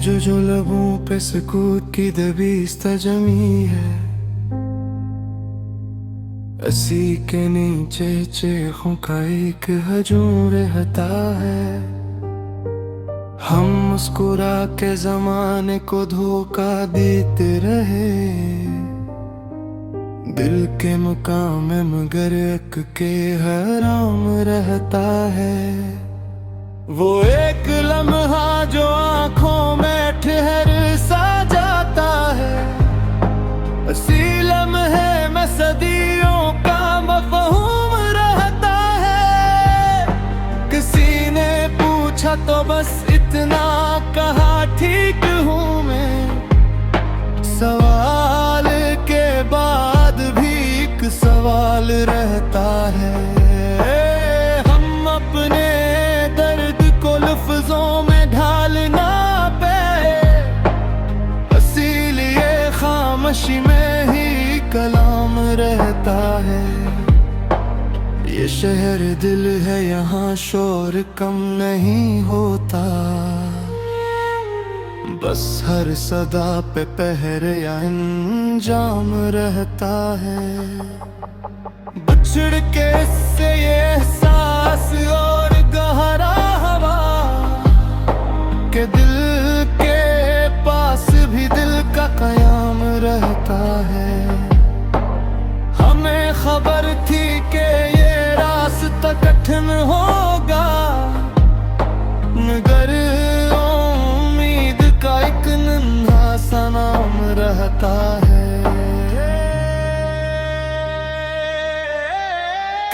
जो लबों पे सुकूत की दबीस्ता जमी है, असी के नीचे चेखों का एक हजूम रहता है। हम मुस्कुरा के जमाने को धोखा देते रहे, दिल के मुकाम में मगर एक के हराम रहता है। वो एक लम्हा जो आंखों में ठहर सा जाता है, असी लम्हे में सदियों का मफ़हूम रहता है। किसी ने पूछा तो बस इतना कहा, ठीक हूँ मैं। सवाल के बाद भी एक सवाल रहता है। हम अपने दर्द को लफ्जों में ढाल ना पाए, इसीलिए खामोशी में ही कलाम रहता है। ये शहर दिल है, यहाँ शोर कम नहीं होता, बस हर सदा पे पहर या इंजाम रहता है। बिछड़ के इससे ये एहसास और गहरा हवा के दिल के पास भी दिल का कयाम रहता है। हमें खबर थी कि ये रास्ता कठिन होगा, मगर उम्मीद का एक नन्हा सा नाम रहता है।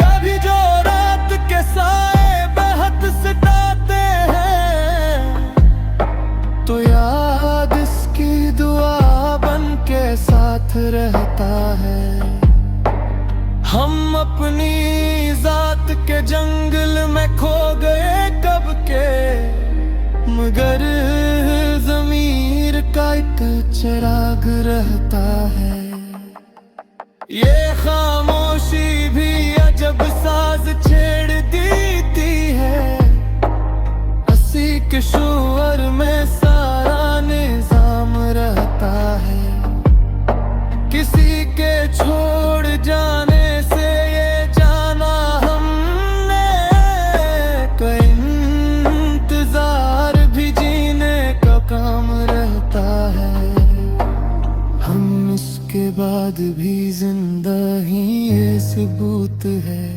कभी जो रात के साए बेहद सताते हैं, तो याद इसकी दुआ बन के साथ रहता है। हम अपनी जात के जंगल में खो गए कब के, मगर ज़मीर का एक चिराग रहता है। ये खामोशी भी अजब साज छेड़ देती है, असी के शोर में सारा निजाम रहता है। किसी के छोड़ जाने से ये जाना हमने, कोई इंतजार भी जीने का काम रहता है। हम इसके बाद भी जिंदा ही ये सबूत है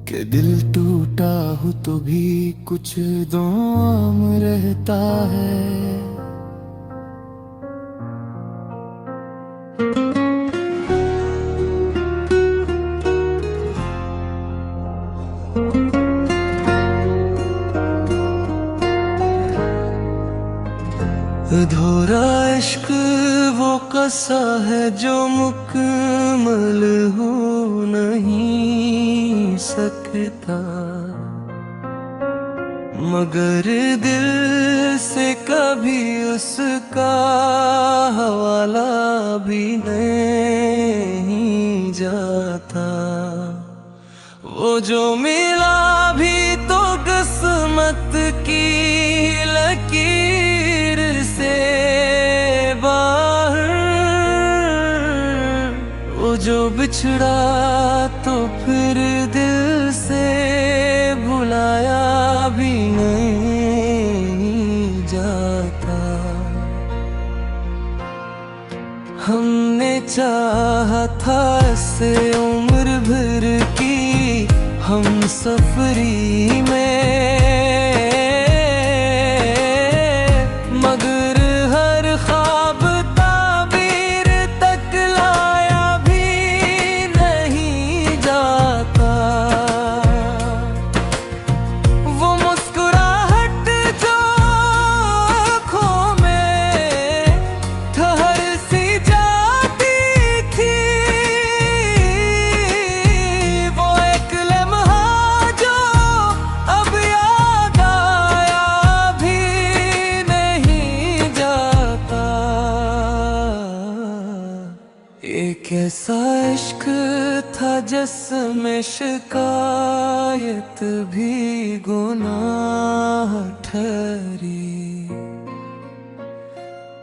कि दिल टूटा हो तो भी कुछ दुआम रहता है। अधूरा इश्क वो कसा है जो मुकम्मल हो नहीं सकता, मगर दिल से कभी उसका हवाला भी नहीं जाता। वो जो मिला भी तो किस्मत की लकीर से बाहर, वो जो बिछड़ा तो फिर दिल से भुलाया भी नहीं जाता। हमने चाहा था ऐसे उम्र भर की हम सफरी में, मगर हर ख्वाब ताबीर तक लाया भी नहीं जाता। वो मुस्कुराहट जो आँखों में ठहर सी जाती थी, वो एक लम्हा जो अब याद आया भी नहीं जाता। एक ऐसा इश्क था जिसमें शिकायत भी गुनाह ठहरी,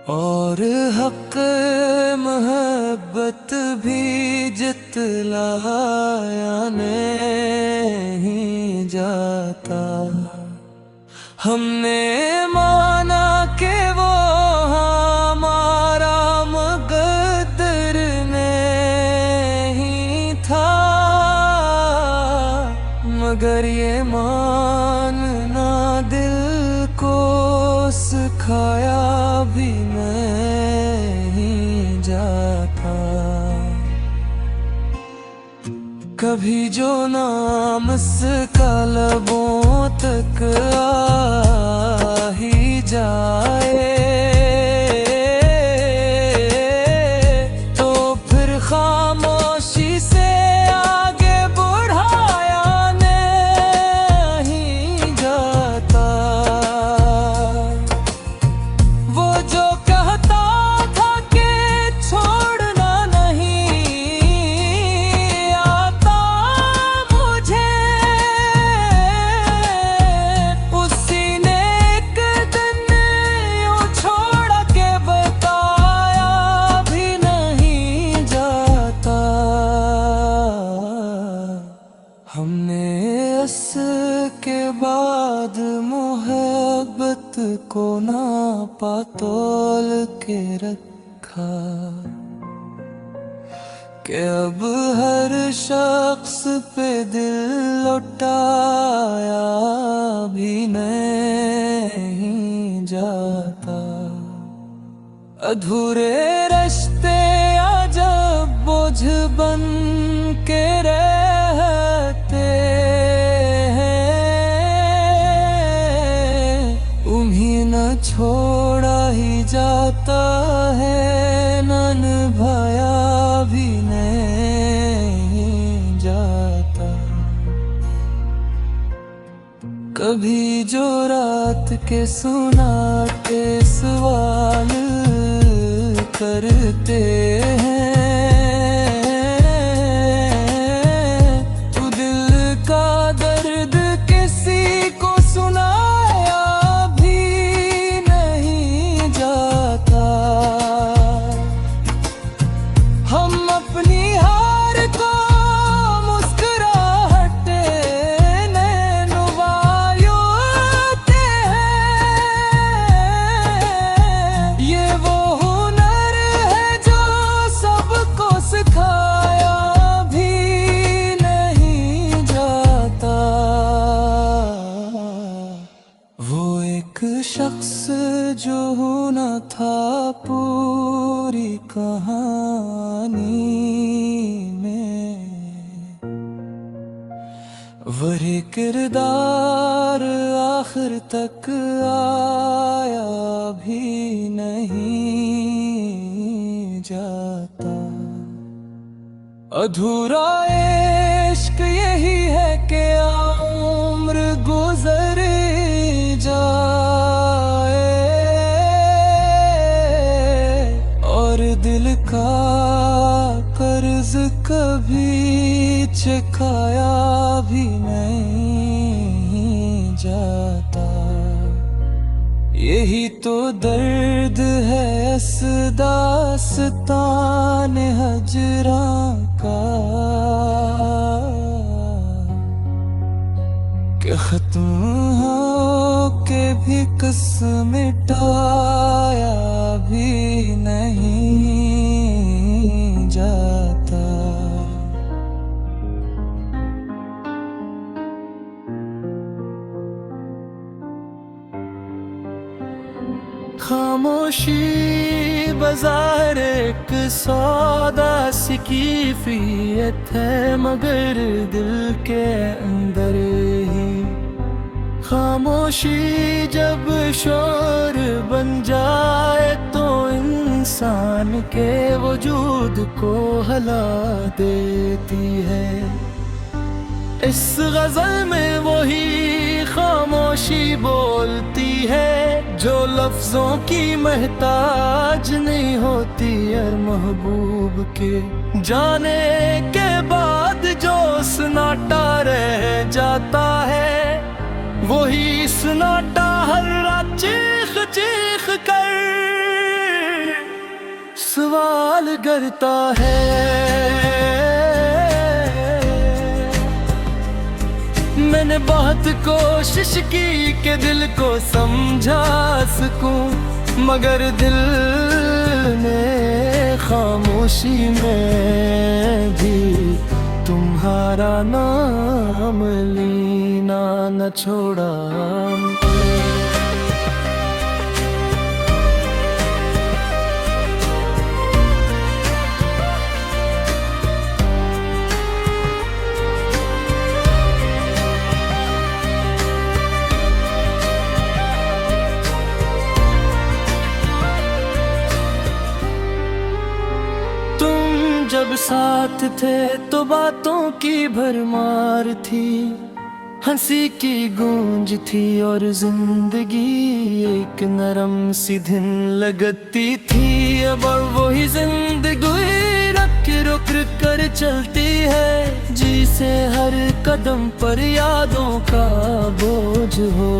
और हक मोहब्बत भी जितलाया नहीं जाता। हमने माना कि वो हमारा मुक़द्दर नहीं था, मगर ये मानना दिल को सिखाया भी नहीं जाता। कभी जो नाम इसका लबों तक आ ही जाए, तो फिर खामोशी से आगे बढ़ाया नहीं जाता। वो जो कहता था कि छोड़ना नहीं आता मुझे, उसी ने एक दिन यूं छोड़ के बताया भी नहीं जाता। हमने इसके बाद मोहब्बत को नापा तोल के रखा, कि अब हर शख्स पे दिल लौटाया भी नहीं जाता। अधूरे रिश्ते अजब बोझ बन के रहते हैं, उन्हें न छोड़ा ही जाता है, न निभाया भी नहीं जाता। कभी जो रात के सुनाते सवाल करते हैं, तू दिल का दर्द किसी को सुनाया भी नहीं जाता। हम अपनी हार को मुस्कुराहटे नैनवायोते हैं, ये वो हुनर है जो सबको सिखाया भी नहीं जाता। वो एक शख्स जो न था पूरी कहानी में, वही किरदार आखिर तक आया भी नहीं जाता। अधूरा इश्क यही है कि उम्र गुजर जाए और दिल का कर्ज कभी चुकाया भी नहीं जाता। यही तो दर्द है इस दास्तान हजरां का, कि खत्म हो के भी किस्म मिटाया भी नहीं जाता। खामोशी बाजार एक सौदा सी कीफियत है, मगर दिल के अंदर ही खामोशी जब शोर बन जाए तो इंसान के वजूद को हिला देती है। इस गजल में वही खामोशी बोलती है जो लफ्जों की महताज नहीं होती, और महबूब के जाने के बाद जो सन्नाटा रह जाता है, वही सन्नाटा हर रात चीख चीख कर हाल करता है। मैंने बहुत कोशिश की कि दिल को समझा सकूं, मगर दिल ने खामोशी में भी तुम्हारा नाम लेना न छोड़ा। जब साथ थे तो बातों की भरमार थी, हंसी की गूंज थी और जिंदगी एक नरम सी धुन लगती थी। अब वही जिंदगी रख रुक कर चलती है, जिसे हर कदम पर यादों का बोझ हो।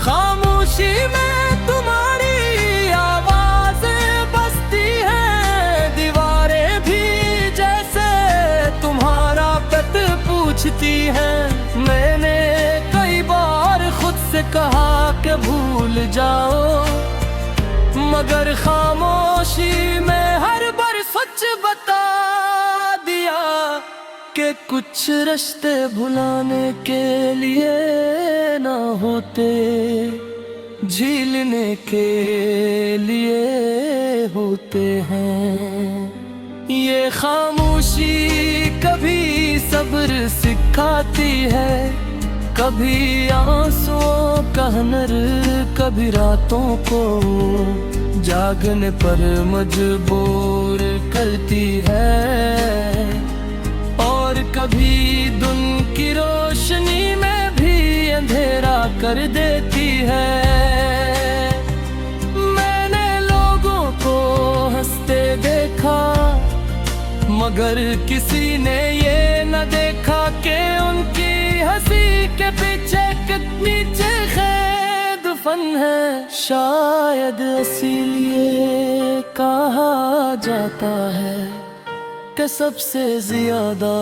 खामोशी में तुम्हारी है। मैंने कई बार खुद से कहा कि भूल जाओ, मगर खामोशी में हर बार सच बता दिया कि कुछ रिश्ते भुलाने के लिए ना होते, झीलने के लिए होते हैं। ये खामोशी कभी सब्र सिखाती है, कभी आंसुओं का हुनर, कभी रातों को जागने पर मजबूर करती है, और कभी दिन की रोशनी में भी अंधेरा कर देती है। मैंने लोगों को हंसते देखा, मगर किसी ने ये न देखा कि उनकी हंसी के पीछे कितनी चीखें दफन है। शायद इसीलिए कहा जाता है कि सबसे ज्यादा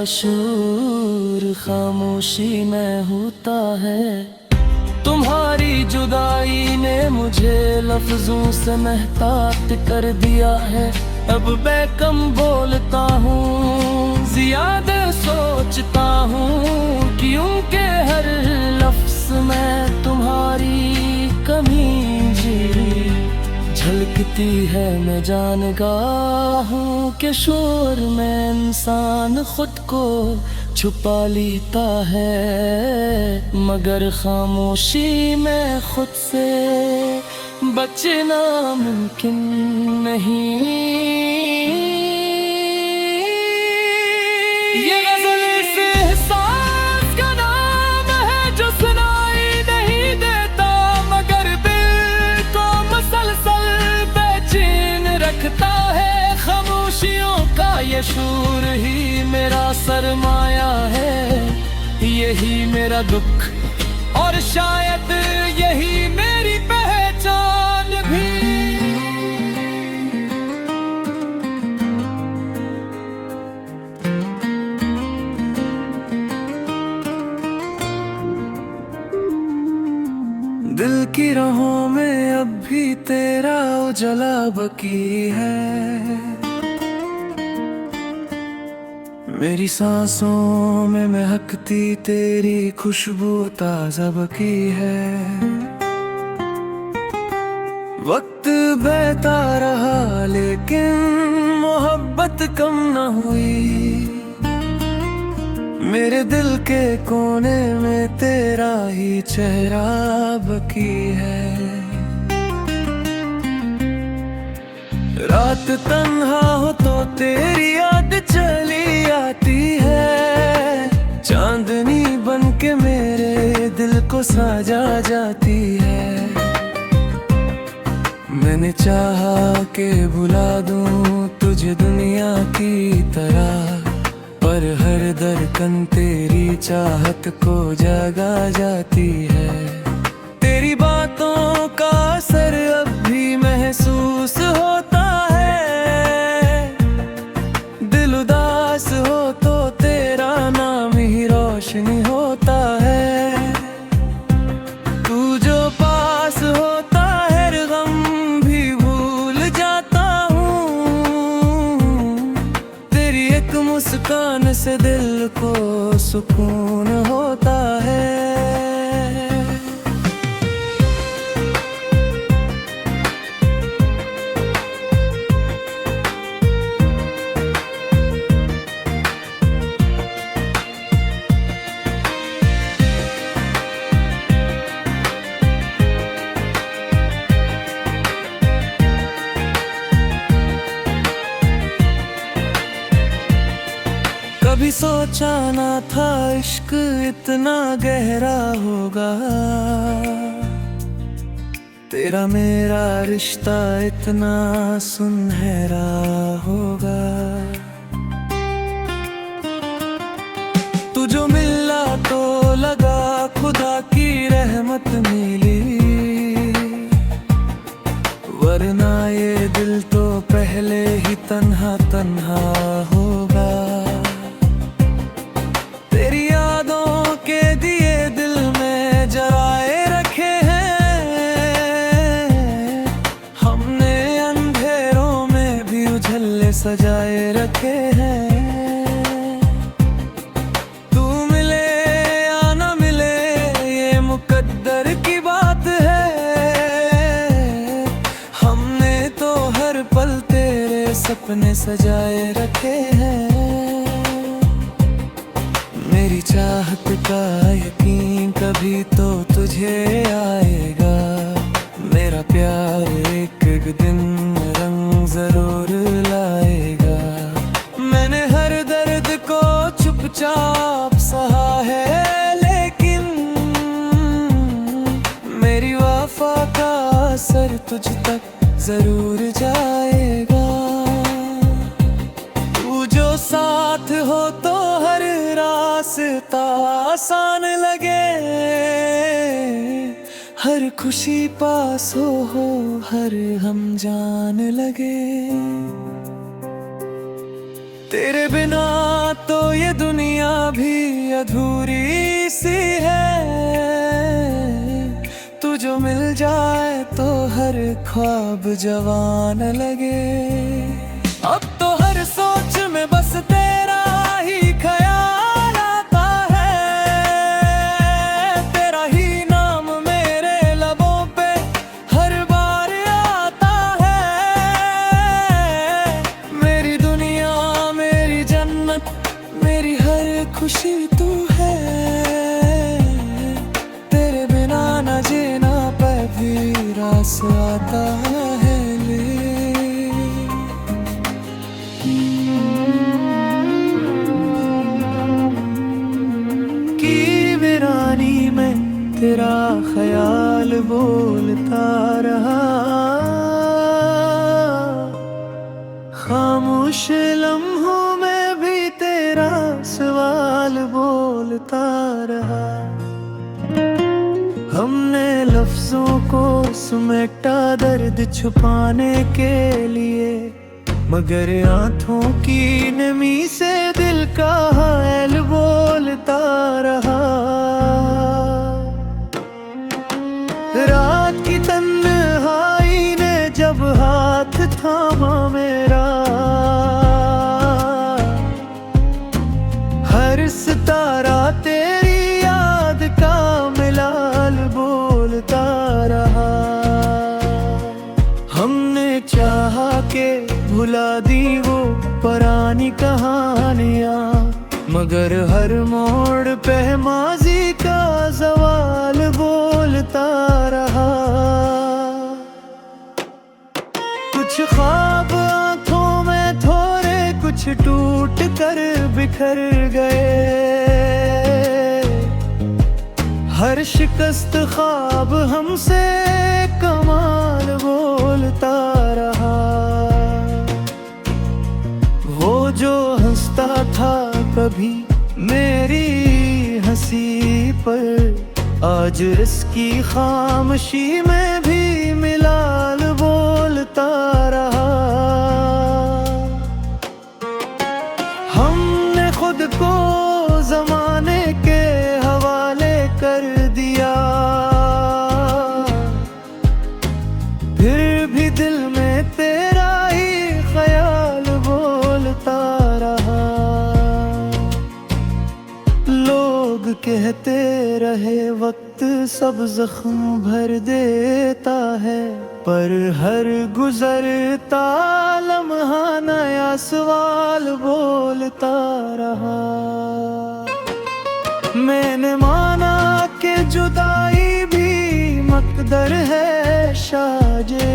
शोर खामोशी में होता है। तुम्हारी जुदाई ने मुझे लफ्जों से महतात कर दिया है। अब मैं कम बोलता हूँ, ज्यादा सोचता हूँ, क्योंकि हर लफ्ज में तुम्हारी कमी जी झलकती है। मैं जानता हूँ कि शोर में इंसान खुद को छुपा लेता है, मगर खामोशी में खुद से बचना मुमकिन नहीं। ये गज़ल इस एहसास का नाम है जो सुनाई नहीं देता, मगर दिल को मुसलसल बेचैन रखता है। खामोशियों का ये शूर ही मेरा सरमाया है, यही मेरा दुख और शायद यही मेरी पहचान भी। दिल की राहों में अब भी तेरा उजाला बकी है, मेरी सांसों में महकती तेरी खुशबू ताज़ा बकी है। वक्त बहता रहा लेकिन मोहब्बत कम न हुई, मेरे दिल के कोने में तेरा ही चेहरा बकी है। रात तन्हा हो तो तेरी याद चली आती है, चांदनी बनके मेरे दिल को साजा जाती है। मैंने चाहा कि भुला दूं तुझे दुनिया की तरह, पर हर धड़कन तेरी चाहत को जगा जाती है। तेरी बातों का असर अब भी महसूस होता है, को सुकून होता है। कभी सोचा ना था इश्क इतना गहरा होगा, तेरा मेरा रिश्ता इतना सुनहरा होगा। तू जो मिला तो लगा खुदा की रहमत मिली, वरना ये दिल तो पहले ही तन्हा तन्हा होगा। तेरी यादों के दिए दिल में जलाए रखे हैं, हमने अंधेरों में भी उजले सजाए रखे हैं। तू मिले या न मिले ये मुकद्दर की बात है, हमने तो हर पल तेरे सपने सजाए रखे हैं। मेरी चाहत का यकीन कभी तो तुझे आएगा, मेरा प्यार एक दिन रंग जरूर लाएगा। मैंने हर दर्द को चुपचाप सहा है, लेकिन मेरी वफा का असर तुझ तक जरूर जाएगा। तू जो साथ हो तो हर रास्ता आसान लगे, हर खुशी पास हो हर हम जान लगे। तेरे बिना तो ये दुनिया भी अधूरी सी है, तू जो मिल जाए तो हर ख्वाब जवान लगे। अब तो हर सोच में बस तेरा ही ख्याल आता है, तेरा ही नाम मेरे लबों पे हर बार आता है। मेरी दुनिया मेरी जन्नत मेरी हर खुशी तू है, तेरे बिना न जीना पे भी रास आता है। तेरा ख्याल बोलता रहा, खामोश लम्हों में भी तेरा सवाल बोलता रहा। हमने लफ्जों को समेटा दर्द छुपाने के लिए, मगर आंखों की नमी से दिल का हाल बोलता रहा। रात की तन्हाई ने जब हाथ थामा मेरा, हर सितारा तेरी याद का मिलाल बोलता रहा। हमने चाहा के भुला दी वो पुरानी कहानियाँ, मगर हर मोड़ पे माजी का सवाल बोलता रहा। कुछ ख्वाब आंखों में थोड़े कुछ टूट कर बिखर गए, हर शिकस्त ख्वाब हमसे कमाल बोलता रहा। वो जो हंसता था कभी मेरी हंसी पर, आज इसकी खामोशी में भी मिलाल बोलता रहा। हमने खुद को ज़माने के हवाले कर दिया, फिर भी दिल में तेरा ही ख्याल बोलता रहा। कहते रहे वक्त सब जख्म भर देता है, पर हर गुजरता लम्हा नया सवाल बोलता रहा। मैंने माना कि जुदाई भी मकदर है शाजे,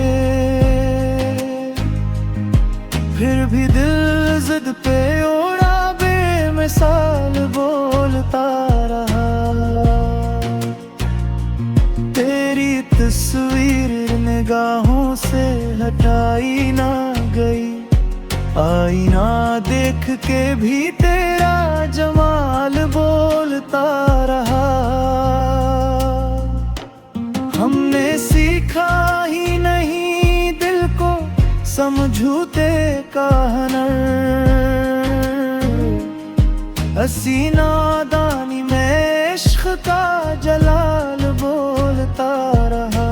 फिर भी दिल जिद पे ओढ़ा बेमिसाल बोलता रहा। तेरी तस्वीर निगाहों से हटाई ना गई, आईना देख के भी तेरा जमाल बोलता रहा। हमने सीखा ही नहीं दिल को समझूते का हुनर, हसी नादानी में इश्क का जलाल बोलता रहा।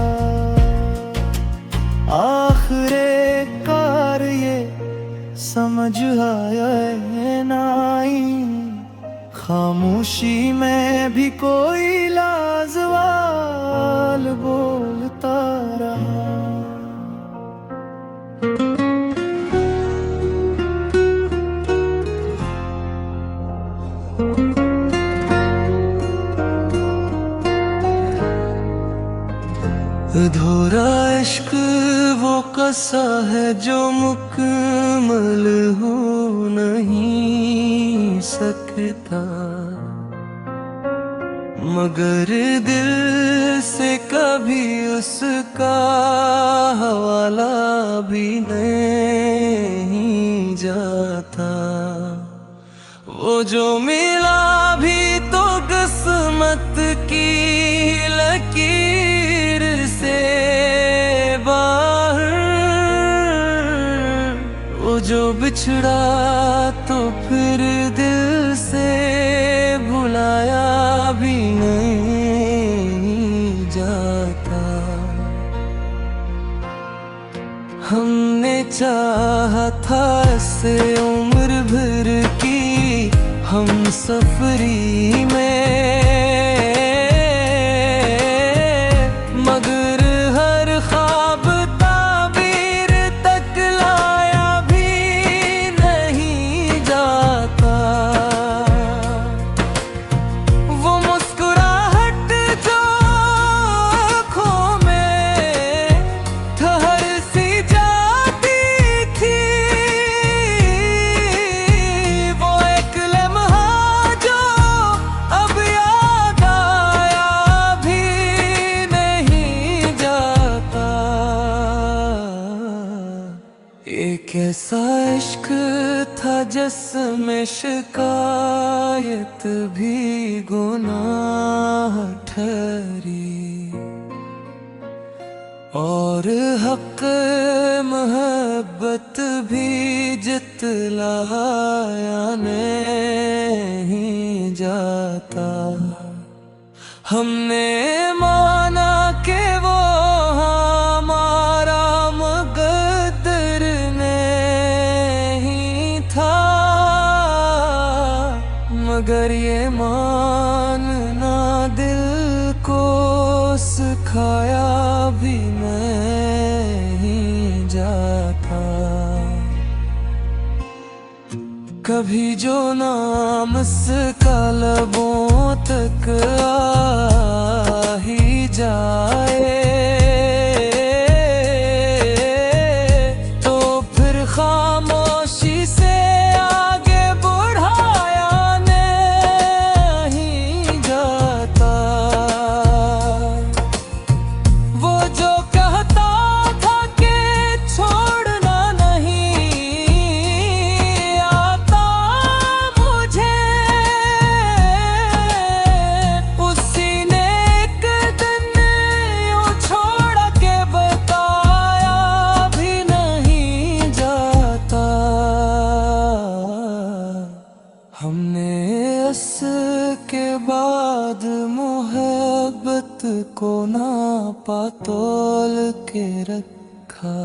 आखिरे कार ये समझ आया है नाई, खामोशी में भी कोई लाजवाल बोलता रहा। अधूरा इश्क वो कसा है जो मुकम्मल हो नहीं सकता, मगर दिल से कभी उसका हवाला भी नहीं जाता। वो जो मिला भी तो किस्मत की लकीर से बाहर, वो जो बिछड़ा तो फिर दिल से भुलाया भी नहीं जाता। हमने चाहा था ऐसे उम्र भर की हम सफरी में, मगर हर ख्वाब ताबीर तक लाया भी नहीं जाता। वो मुस्कुराहट जो आँखों में ठहर सी जाती थी, वो एक लम्हा जो अब याद आया भी नहीं जाता। एक ऐसा इश्क था जिसमें शिकायत भी गुनाह ठहरी, और हक मोहब्बत भी जितलाया नहीं जाता। हमने माना कि वो हमारा मुकद्दर नहीं था, मगर ये मानना दिल को सिखाया भी नहीं जाता। कभी जो नाम इसका लबों तक आ ही जाए, तो फिर खामोशी से आगे बढ़ाया नहीं जाता। वो जो कहता था कि छोड़ना नहीं आता मुझे, उसी ने एक दिन यूं छोड़ के बताया भी नहीं जाता। हमने इसके बाद मोहब्बत को नापा तोल के रखा,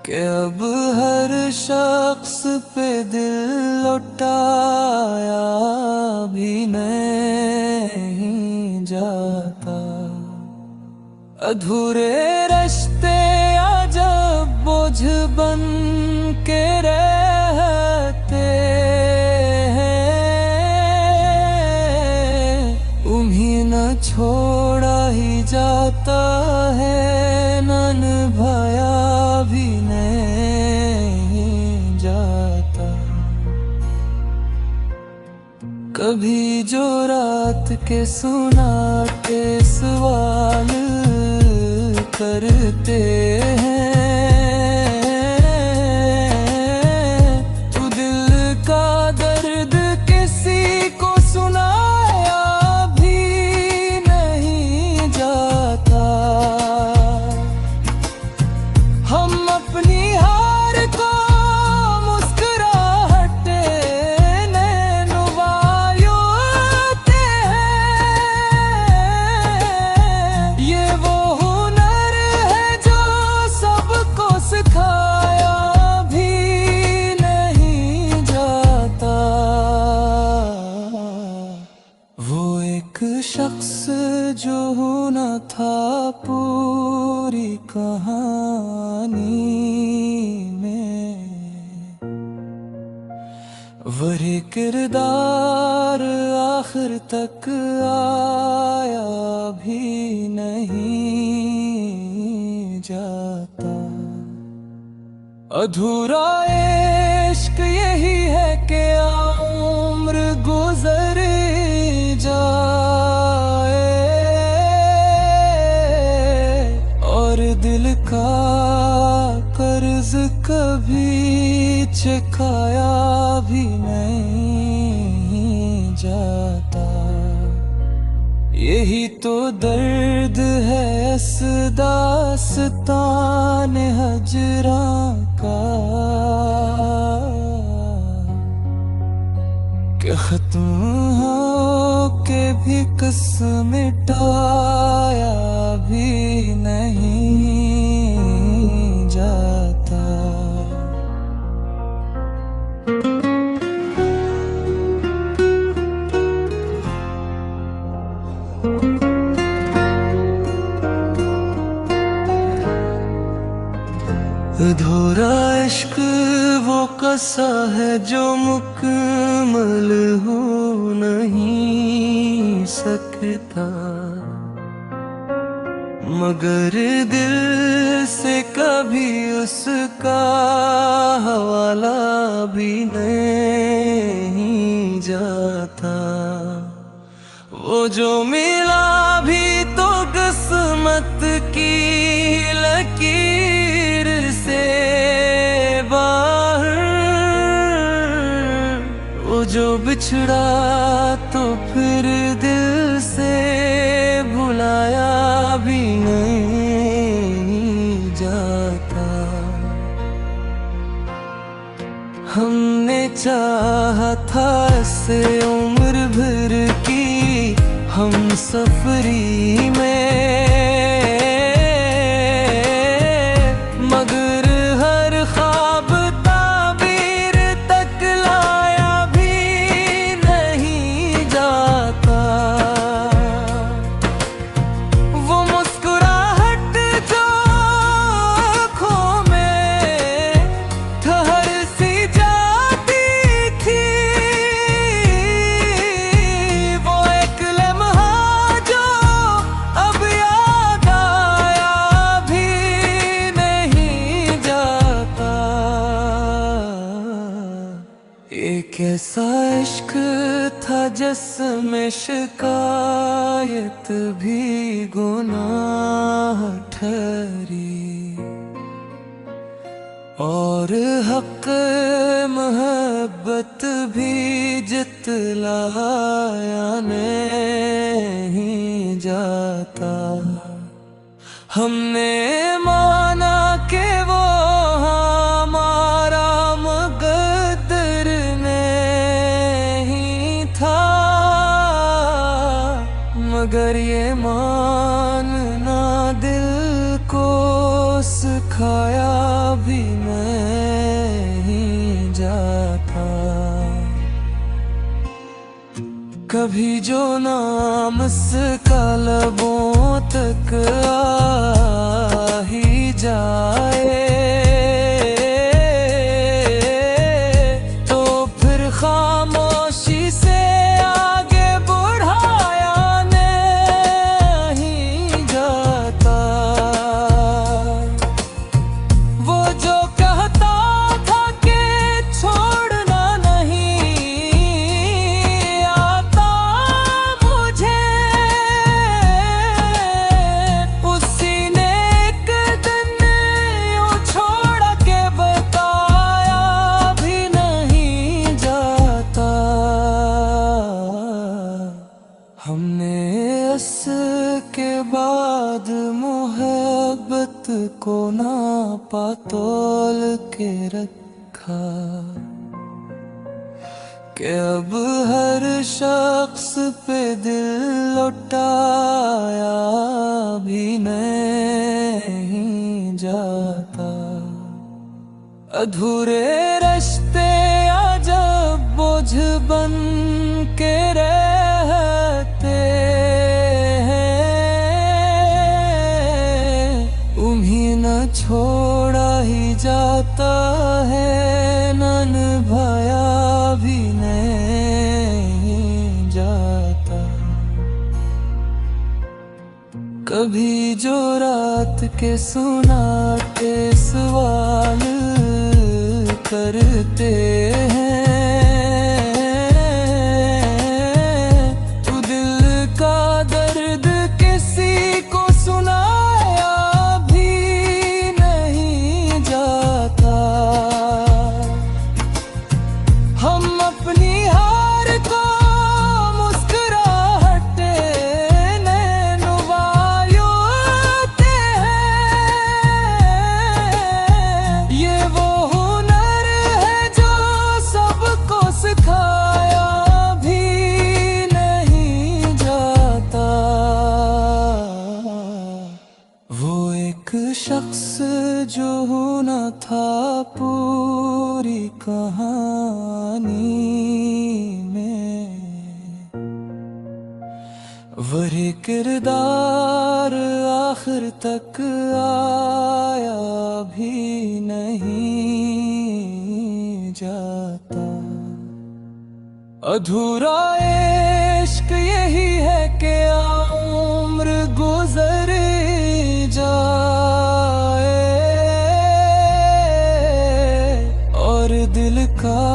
कि अब हर शख्स पे दिल लौटाया भी नहीं जाता। अधूरे रिश्ते अजब बोझ बन के रहते हैं, उन्हें न छोड़ा ही जाता है, न निभाया भी नहीं जाता। कभी जो रात के सुनाते सवाल करते हैं, तू दिल का दर्द किसी को सुनाया भी नहीं जाता। हम अपनी हार को मुस्कुराहटे नैनुवायोते हैं, ये वो हुनर है जो सबको सिखाया भी नहीं जाता। वो एक शख्स जो न था पूरी कहानी में, वही किरदार आखिर तक आया भी नहीं जाता। अधूरा इश्क यही है कि उम्र गुजर जाए और दिल का कर्ज कभी चुकाया भी नहीं जाता। यही तो दर्द है इस दास्तान हजरा का, कि खत्म हो के भी कसम मिटाया भी नहीं जाता। अधूरा इश्क वो कसा है जो मुकम्मल हो नहीं सकता, मगर दिल से कभी उसका हवाला भी नहीं जाता। वो जो मिला भी तो किस्मत की लकीर से बाहर, वो जो बिछड़ा तो फिर दिल से भुलाया भी नहीं जाता। हमने चाहा था इसे उम्र भर की हम सफरी में, मगर हर ख्वाब ताबीर तक लाया भी नहीं जाता। वो मुस्कुराहट जो आँखों में ठहर सी जाती थी, वो एक लम्हा जो अब याद आया भी नहीं जाता। एक ऐसा इश्क था जिसमें शिकायत भी गुनाह ठहरी, और हक मोहब्बत भी जितलाया नहीं जाता। हमने माना कि वो हमारा मुकद्दर नहीं था, मगर ये मानना दिल को सिखाया भी नहीं जाता। कभी जो नाम इसका लबों तक आ ही जाए, तो फिर खामोशी से आगे बढ़ाया नहीं जाता। वो जो कहता था कि छोड़ना नहीं आता मुझे, उसी ने एक दिन यूं छोड़ के बताया भी नहीं जाता। हमने इसके बाद मोहब्बत को नापा तोल के रखा, कि अब हर शख्स पे दिल लौटाया भी नहीं जाता। अधूरे रिश्ते अजब बोझ बन के रहते हैं, उन्हें न छोड़ा ही जाता है, न निभाया भी नहीं जाता। कभी जो रात के सुनाटे सवाल करते हैं, तू दिल का दर्द किसी को सुनाया भी नहीं जाता। हम अपनी हार को मुस्कुराहटे नैनवायोते हैं, ये वो हुनर है जो सबको सिखाया भी नहीं जाता। वो एक शख्स जो न था पूरी कहानी में, वही किरदार आखिर तक आया भी नहीं जाता। अधूरा इश्क यही है कि उम्र गुजर जाए और दिल का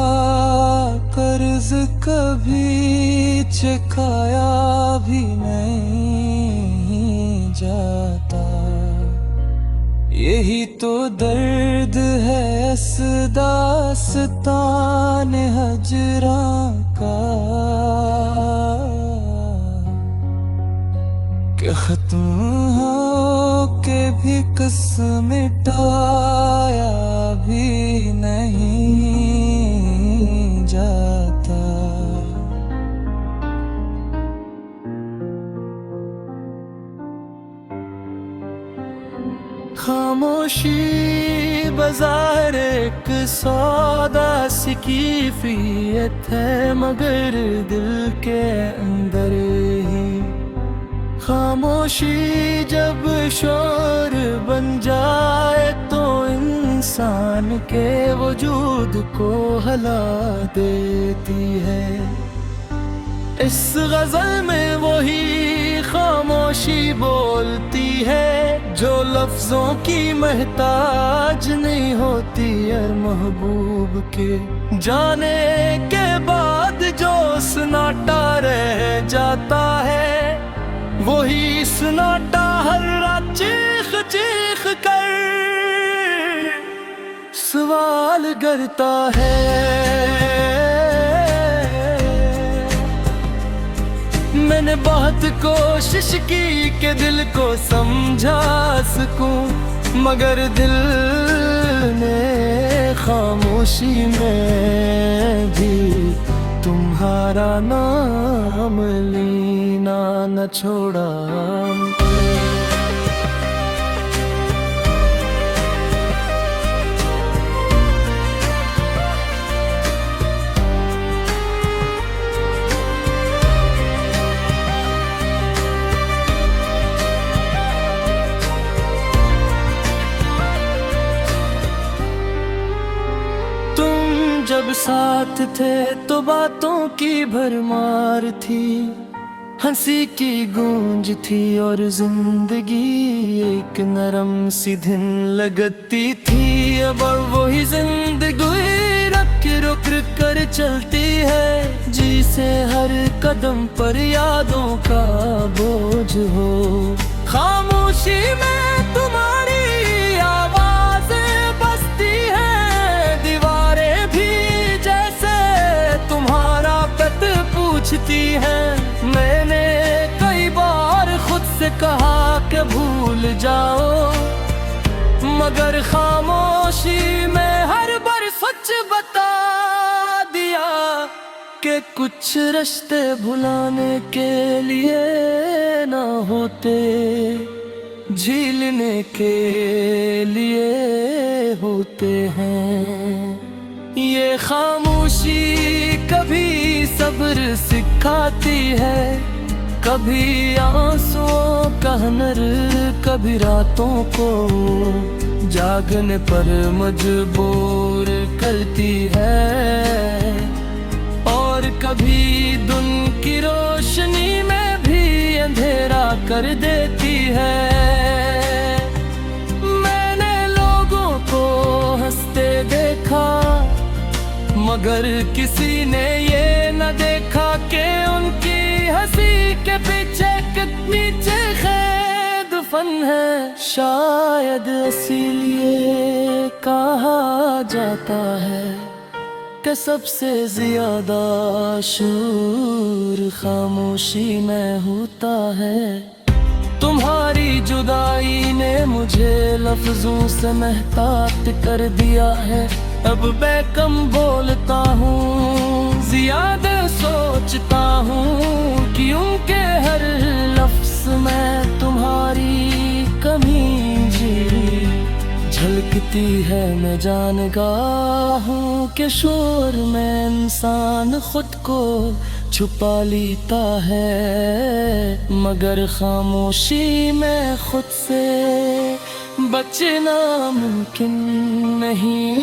कर्ज कभी चुकाया भी नहीं जाता। यही तो दर्द है इस दास्तान हजरां का, कि खत्म हो के भी किस्म मिटाया भी नहीं जाता। खामोशी बाजार एक सौदा सी कैफियत है, मगर दिल के अंदर ही खामोशी जब शोर बन जाए तो इंसान के वजूद को हिला देती है। इस गजल में वही खामोशी बोलती है जो लफ्जों की महताज नहीं होती, और महबूब के जाने के बाद जो सन्नाटा रह जाता है, वही सन्नाटा हर रात चीख चीख कर सवाल करता है। मैंने बहुत कोशिश की कि दिल को समझा सकूं, मगर दिल ने खामोशी में भी तुम्हारा नाम लेना न छोड़ा। जब साथ थे तो बातों की भरमार थी, हंसी की गूंज थी और जिंदगी एक नरम सी धुन लगती थी। अब वही जिंदगी रुक रुक कर चलती है, जिसे हर कदम पर यादों का बोझ हो। खामोशी में तुम्हारी आवाज़ें बसती हैं, दीवारें भी जैसे तुम्हारा पत पूछती हैं। मैंने कई बार खुद से कहा कि भूल जाओ, मगर खामोशी में हर बार सच बता दिया कि कुछ रिश्ते भुलाने के लिए ना होते, झीलने के लिए होते हैं। ये खामोशी कभी सब्र सिखाती है, कभी आंसुओं का हुनर, कभी रातों को जागने पर मजबूर करती है, और कभी दिन की रोशनी में भी अंधेरा कर देती है। मैंने लोगों को हंसते देखा, मगर किसी ने ये न देखा कि उनकी हंसी के पीछे कितनी चीखें दफन है। शायद इसीलिए कहा जाता है कि सबसे ज्यादा शूर खामोशी में होता है। तुम्हारी जुदाई ने मुझे लफ्जों से महतात कर दिया है। अब मैं कम बोलता हूँ, ज्यादा सोचता हूँ, क्योंकि हर लफ्ज में तुम्हारी कमी जी झलकती है। मैं जानता हूँ कि शोर में इंसान खुद को छुपा लेता है, मगर खामोशी में खुद से बचना मुमकिन नहीं।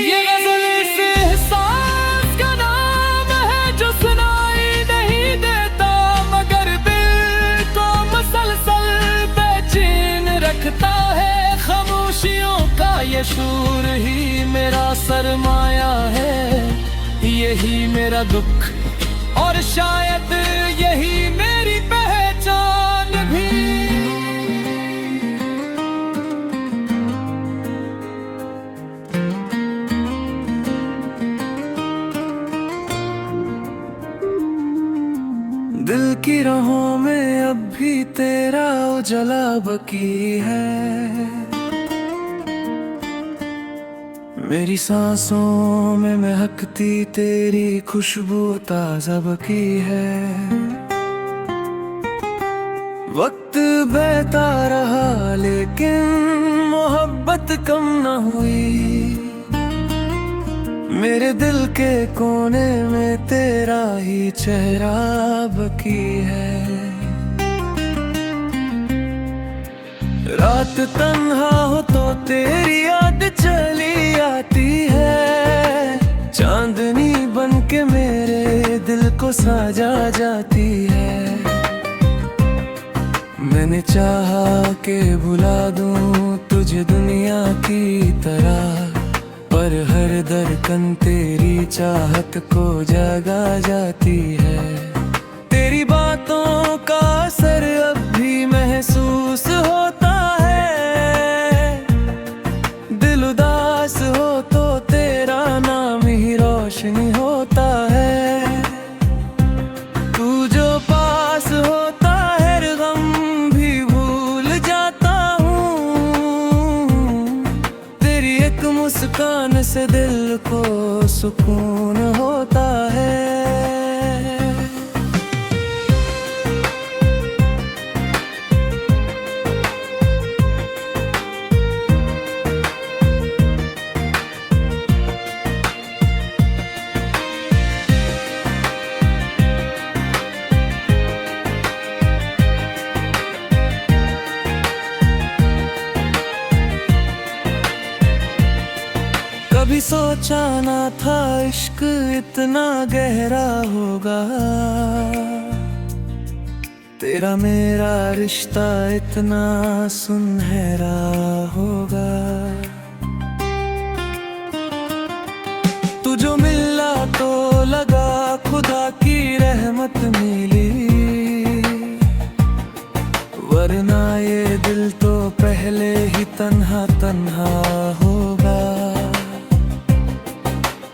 ये गज़ल इस एहसास का नाम है जो सुनाई नहीं देता, मगर दिल को मसलसल बेचैन रखता है। खामोशियों का ये शूर ही मेरा सरमाया है, यही मेरा दुख और शायद यही मेरी पहचान भी। दिल की राहों में अब भी तेरा उजाला बकी है, मेरी सांसों में महकती तेरी खुशबू ताज़ा बकी है। वक्त बहता रहा लेकिन मोहब्बत कम न हुई, मेरे दिल के कोने में तेरा ही चेहरा बकी है। रात तन्हा हो तो तेरी याद चली आती है, चांदनी बनके मेरे दिल को साजा जाती है। मैंने चाहा कि भुला दूं तुझे दुनिया की तरह, पर हर धड़कन तेरी चाहत को जगा जाती है। तेरी बातों का असर अब भी महसूस होता है, दिल उदास हो तो तेरा नाम ही रोशनी होता है। तू जो पास होता है गम भी भूल जाता हूँ, तेरी एक मुस्कान से दिल को सुकून होता है। कभी सोचा ना था इश्क इतना गहरा होगा, तेरा मेरा रिश्ता इतना सुनहरा होगा। तू जो मिला तो लगा खुदा की रहमत मिली, वरना ये दिल तो पहले ही तन्हा तन्हा होगा।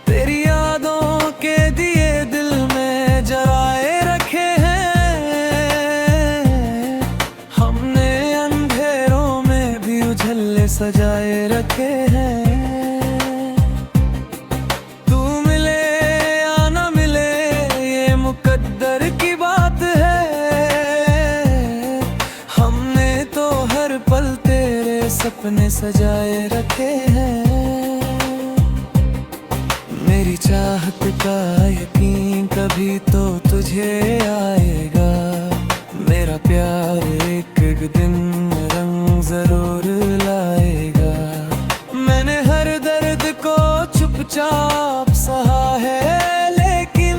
तेरी यादों के दिए दिल में जलाए रखे हैं, हमने अंधेरों में भी उजले सजाए रखे हैं। तू मिले या ना मिले ये मुकद्दर की बात है, हमने तो हर पल तेरे सपने सजाए रखे हैं। मेरी चाहत का यकीन कभी तो तुझे आएगा, मेरा प्यार एक दिन रंग जरूर लाएगा। मैंने हर दर्द को चुपचाप सहा है, लेकिन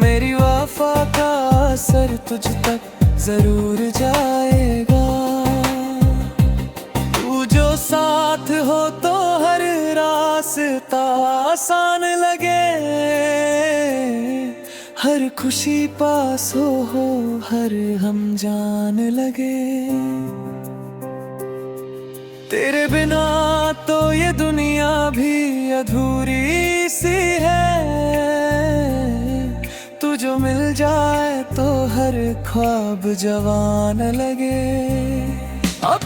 मेरी वफा का असर तुझ तक जरूर जाएगा। तू जो साथ हो तो हर रास्ता आसान लगे, हर खुशी पास हो हर हम जान लगे। तेरे बिना तो ये दुनिया भी अधूरी सी है, तू जो मिल जाए तो हर ख्वाब जवान लगे। अब